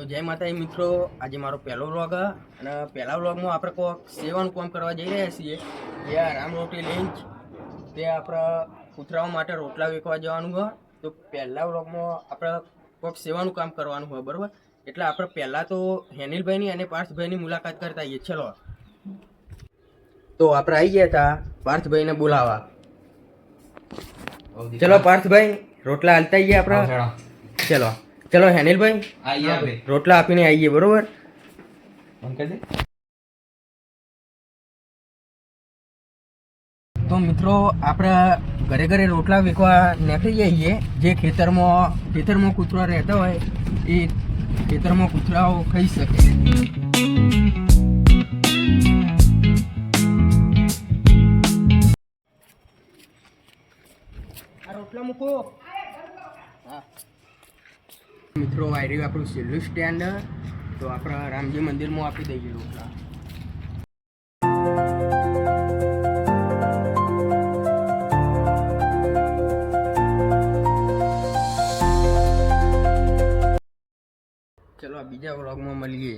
જય માતાજી મિત્રો, આજે મારો પહેલો વ્લોગ અને પહેલા વ્લોગમાં આપણે કોઈક સેવાનું કામ કરવા જઈ રહ્યા છીએ. જે રામ રોટી લંચ તે આપણા કૂતરાઓ માટે રોટલા વેચવા જવાનું હોય. તો પહેલા વ્લોગમાં આપણે કોઈક સેવાનું કામ કરવાનું હોય, બરાબર? એટલે આપણે પહેલાં તો હેનિલભાઈની અને પાર્થભાઈની મુલાકાત કરતા આવીએ. ચલો, તો આપણે આવી ગયા હતા પાર્થભાઈને બોલાવા. ચલો પાર્થભાઈ, રોટલા હાલતા આવીએ આપણે. ચલો ચલો હેનિલભાઈ, રોટલા આપીને આવીએ, બરોબર? તો મિત્રો, આપણે ઘરે ઘરે રોટલા વેચવા નીકળી જઈએ. જે ખેતરમાં કૂતરા રહેતા હોય એ ખેતરમાં કૂતરાઓ ખાઈ શકે. આ રોટલા મૂકો. હા મિત્રો, આ રહ્યું આપણું છેલ્લું સ્ટેન્ડ. તો આપણા રામજી મંદિરમાં આપી દઈએ રોટલા. ચલો, આ બીજા વ્લોગમાં મળીએ.